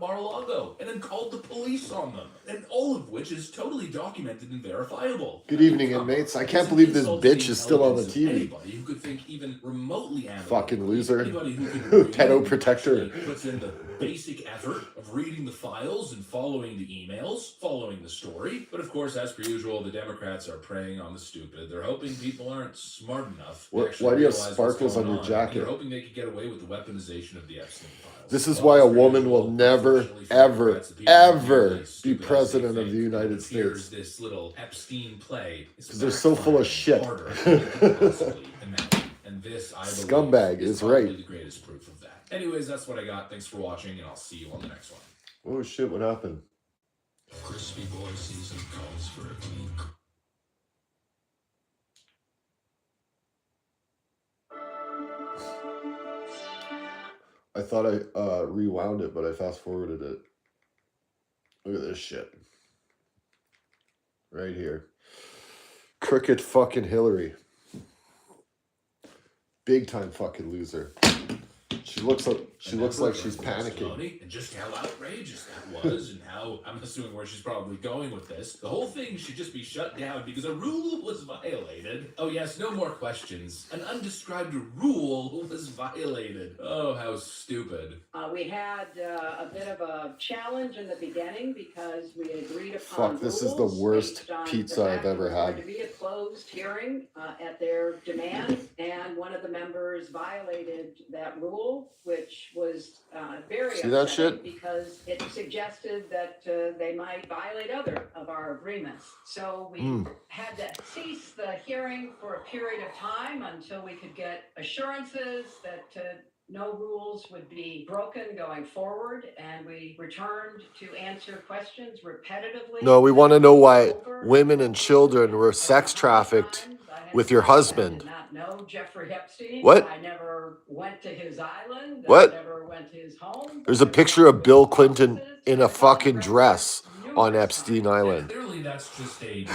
Mar-a-Lago and then called the police on them, and all of which is totally documented and verifiable. Good evening, inmates. I can't believe this bitch is still on the TV. Anybody who could think even remotely fucking loser. Anybody who could pedo protector puts in the basic effort of reading the files and following the emails, following the story. But of course, as per usual, the Democrats are preying on the stupid. They're hoping people aren't smart enough. Why do you have sparkles on your jacket? They're hoping they could get away with the weaponization of the Epstein files. This is why a woman will never, ever, ever be president of the United States. This little Epstein play because they're so full of shit. And this, I believe, scumbag is right. The greatest proof of that. Anyways, that's what I got. Thanks for watching, and I'll see you on the next one. Oh shit! What happened? Crispy boy season calls for a clean. I thought I rewound it, but I fast forwarded it. Look at this shit. Right here. Crooked fucking Hillary. Big time fucking loser. She looks like she's panicking. And just how outrageous that was, and how, I'm assuming where she's probably going with this. The whole thing should just be shut down because a rule was violated. Oh yes, no more questions. An undescribed rule was violated. Oh, how stupid. We had a bit of a challenge in the beginning because we agreed upon Fuck, this is the worst pizza I've ever had. To be a closed hearing at their demand, and one of the members violated that rule, which was very See that shit? Because it suggested that they might violate other of our agreements. So we had to cease the hearing for a period of time until we could get assurances that no rules would be broken going forward, and we returned to answer questions repetitively. No, we want to know why women and children were sex trafficked with your husband. I did not know Jeffrey Epstein. What? I never went to his island. What? I never went to his home. There's a picture of Bill Clinton in a fucking dress on Epstein Island. Clearly, that's just a.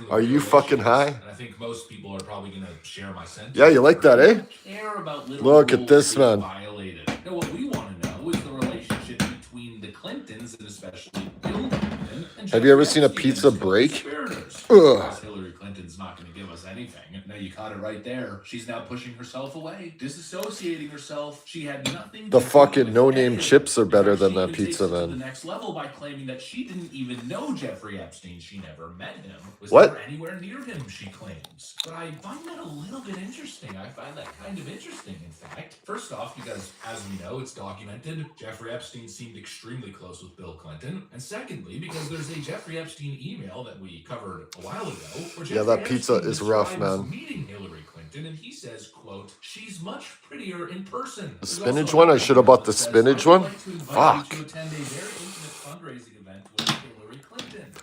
Are you fucking high? And I think most people are probably going to share my sentiment. Yeah, you like that, eh? Care about Look at this, man. Violated. No, what we want to know is the relationship between the Clintons, and especially Bill Clinton. And have you ever seen a pizza break? Hillary Clinton's not going to give us anything. Now you caught it right there. She's now pushing herself away, disassociating herself. She had nothing. The fucking no-name chips are better than that pizza, man. The next level by claiming that she didn't even know Jeffrey Epstein. She never met him. Was what? Never anywhere near him, she claims. But I find that a little bit interesting. I find that kind of interesting, in fact. First off, because as we know, it's documented, Jeffrey Epstein seemed extremely close with Bill Clinton. And secondly, because there's a Jeffrey Epstein email that we covered a while ago. Yeah, that pizza is rough, man. Meeting Hillary Clinton, and he says, quote, "She's much prettier in person." The spinach one? I should have bought the spinach one? Fuck.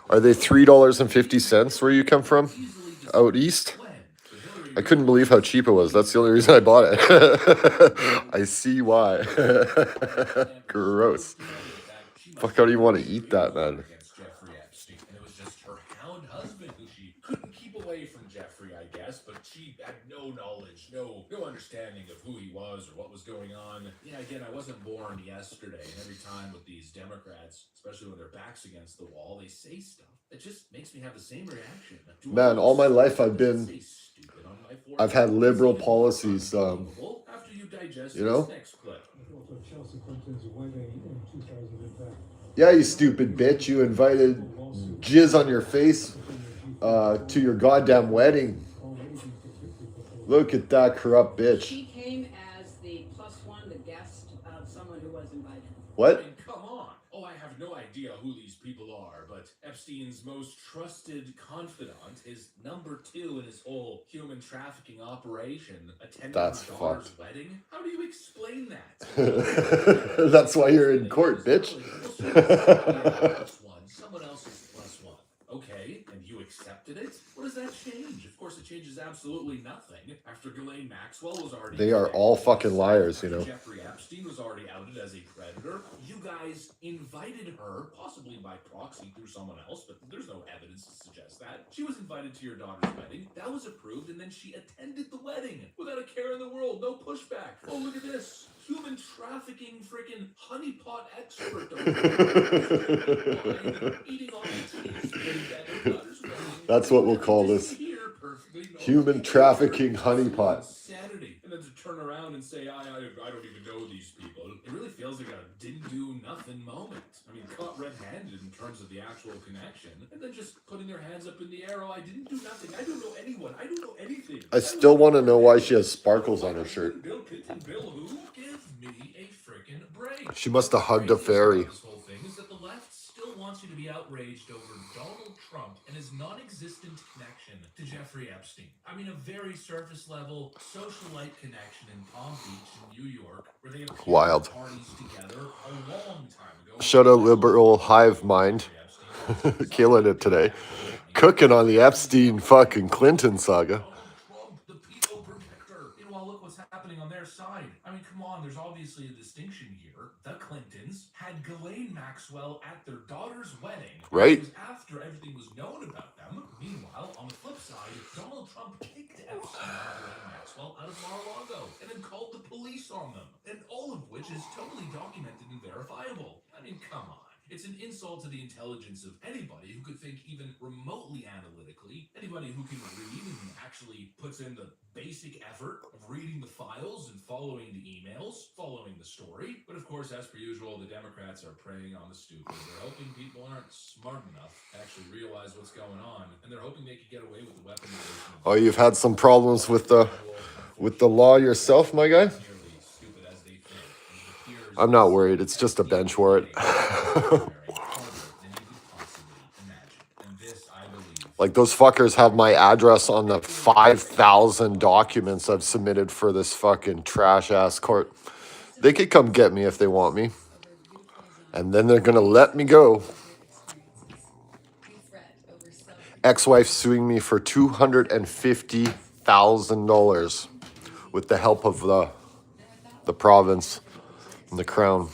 Are they $3.50 where you come from? Out east? I couldn't believe how cheap it was. That's the only reason I bought it. I see why. Gross. Fuck, how do you want to eat that, man? But she had no knowledge, no understanding of who he was or what was going on. Yeah, again, I wasn't born yesterday, and every time with these Democrats, especially when their back's against the wall, they say stuff that just makes me have the same reaction. Man, all my life I've had liberal policies, you know? Yeah, you stupid bitch, you invited jizz on your face to your goddamn wedding. Look at that corrupt bitch. She came as the +1, the guest of someone who was invited. What? I mean, come on. Oh, I have no idea who these people are, but Epstein's most trusted confidant is number 2 in his whole human trafficking operation, attending his daughter's wedding. How do you explain that? That's why you're in court, bitch. Someone else's +1. Okay, and you accepted it? What does that change? Of course, it changes absolutely nothing. After Ghislaine Maxwell was already They are all fucking liars, you know. Jeffrey Epstein was already outed as a predator. You guys invited her, possibly by proxy through someone else, but there's no evidence to suggest that. She was invited to your daughter's wedding. That was approved, and then she attended the wedding without a care in the world. No pushback. Oh, look at this. Human trafficking freaking honeypot expert. Eating all the cheese at your daughter's wedding. That's what we'll call this. Human trafficking honeypot. Saturday, and then to turn around and say, I don't even know these people. It really feels like a didn't do nothing moment. I mean, caught red-handed in terms of the actual connection, and then just putting their hands up in the air. Oh, I didn't do nothing. I don't know anyone. I don't know anything. I still want to know why she has sparkles on her shirt. Bill Clinton, Bill who? Give me a freaking break. She must have hugged a fairy. This whole thing is that the left still wants you to be outraged over Donald Trump and his non-existent connection to Jeffrey Epstein. I mean, a very surface level socialite connection in Palm Beach in New York, where they have Wild. parties together a long time ago. Shout out liberal hive mind. Killing it today. Cooking on the Epstein fucking Clinton saga. Trump, the pedo protector. Meanwhile, look what's happening on their side. I mean, come on, there's obviously a distinction here. The Clintons had Ghislaine Maxwell at their daughter's wedding. Right. It was after everything was known about them. Meanwhile, on the flip side, Donald Trump kicked Epstein and Ghislaine Maxwell out of Mar-a-Lago and then called the police on them. And all of which is totally documented and verifiable. I mean, come on. It's an insult to the intelligence of anybody who could think even remotely analytically, anybody who can read and actually puts in the basic effort of reading the files and following the emails, following the story. But of course, as per usual, the Democrats are preying on the stupid. They're hoping people aren't smart enough to actually realize what's going on, and they're hoping they could get away with the weaponization. Oh, you've had some problems with the law yourself, my guy? I'm not worried. It's just a bench warrant. Like, those fuckers have my address on the 5,000 documents I've submitted for this fucking trash-ass court. They could come get me if they want me. And then they're going to let me go. Ex-wife suing me for $250,000 with the help of the province and the crown.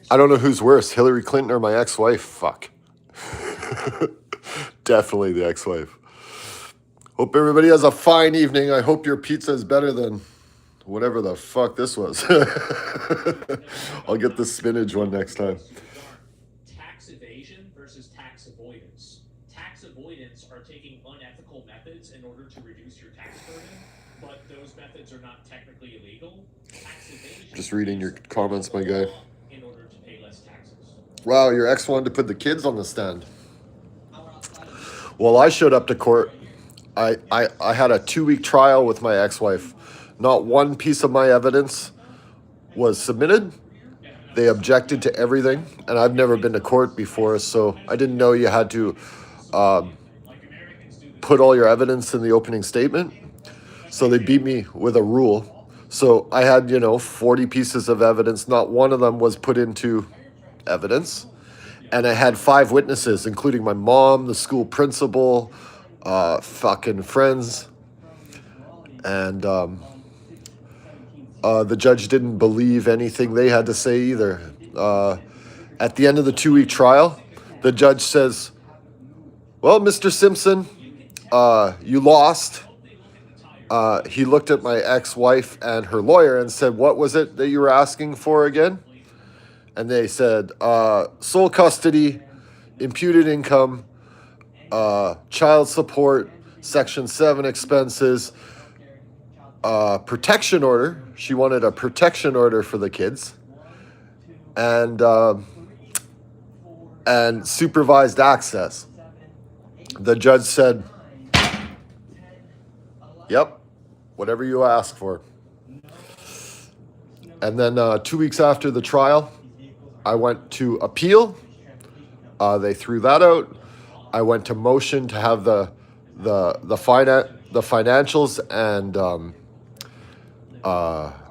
I don't know who's worse, Hillary Clinton or my ex-wife. Fuck. Definitely the ex-wife. Hope everybody has a fine evening. I hope your pizza is better than whatever the fuck this was. I'll get the spinach one next time. Tax evasion versus tax avoidance. Tax avoidance are taking unethical methods in order to reduce your tax burden, but those methods are not technically illegal. Tax evasion. Just reading your comments, my guy. In order to pay less taxes. Wow, your ex wanted to put the kids on the stand. Well, I showed up to court. I had a 2-week trial with my ex-wife. Not one piece of my evidence was submitted. They objected to everything, and I've never been to court before, so I didn't know you had to put all your evidence in the opening statement. So they beat me with a rule. So I had, 40 pieces of evidence. Not one of them was put into evidence. And I had 5 witnesses, including my mom, the school principal, fucking friends. And the judge didn't believe anything they had to say either. At the end of the 2-week trial, the judge says, well, Mr. Simpson, you lost. He looked at my ex-wife and her lawyer and said, what was it that you were asking for again? And they said, sole custody, imputed income, child support, Section 7 expenses, protection order. She wanted a protection order for the kids. And supervised access. The judge said, yep, whatever you ask for. And then 2 weeks after the trial, I went to appeal. They threw that out. I went to motion to have the financials and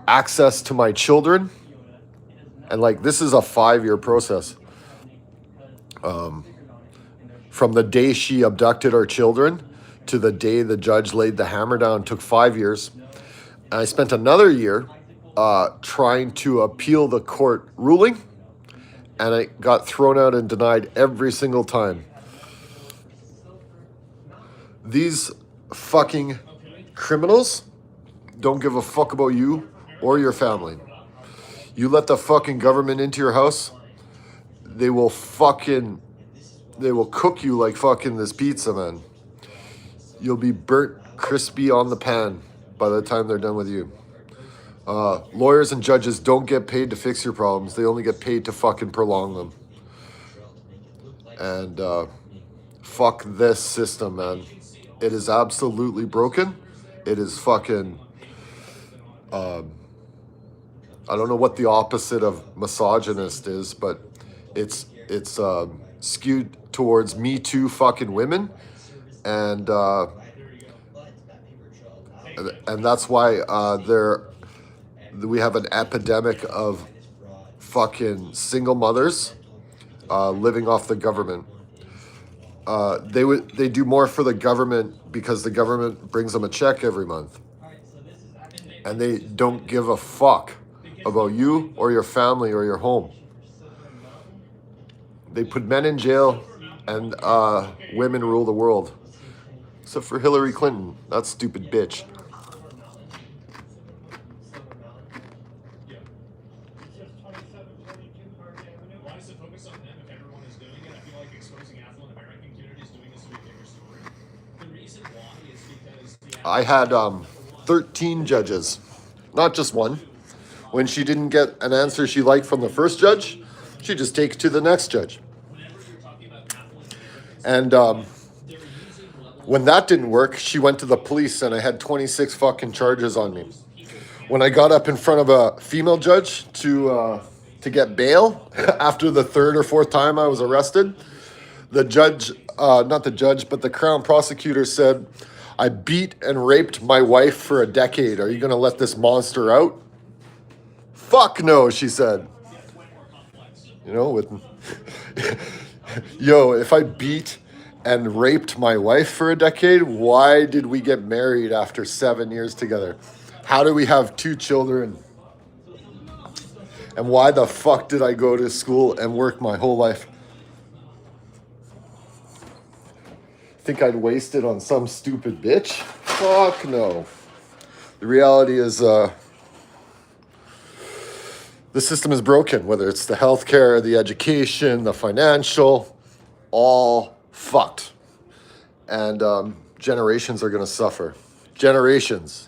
access to my children. And this is a 5-year process. From the day she abducted our children to the day the judge laid the hammer down took 5 years. And I spent another year trying to appeal the court ruling, and I got thrown out and denied every single time. These fucking criminals don't give a fuck about you or your family. You let the fucking government into your house, they will cook you like fucking this pizza, man. You'll be burnt crispy on the pan by the time they're done with you. Lawyers and judges don't get paid to fix your problems. They only get paid to fucking prolong them. And fuck this system, man. It is absolutely broken. It is fucking... I don't know what the opposite of misogynist is, but it's skewed towards Me Too fucking women, and that's why we have an epidemic of fucking single mothers living off the government. They do more for the government because the government brings them a check every month, and they don't give a fuck about you or your family or your home. They put men in jail, and women rule the world. Except for Hillary Clinton, that stupid bitch. Why does it focus on them if everyone is doing it? I feel like exposing affluent American communities doing this would be a bigger story. The reason why is because I had 13 judges, not just one. When she didn't get an answer she liked from the first judge, she just takes to the next judge. And when that didn't work, she went to the police, and I had 26 fucking charges on me. When I got up in front of a female judge to get bail after the third or fourth time I was arrested, the judge, not the judge, but the Crown prosecutor said, "I beat and raped my wife for a decade. Are you going to let this monster out?" "Fuck no," she said. You know, yo, if I beat and raped my wife for a decade, why did we get married after 7 years together? How do we have 2 children? And why the fuck did I go to school and work my whole life? Think I'd waste it on some stupid bitch? Fuck no. The reality is, the system is broken, whether it's the healthcare, the education, the financial, all fucked. And generations are going to suffer. Generations.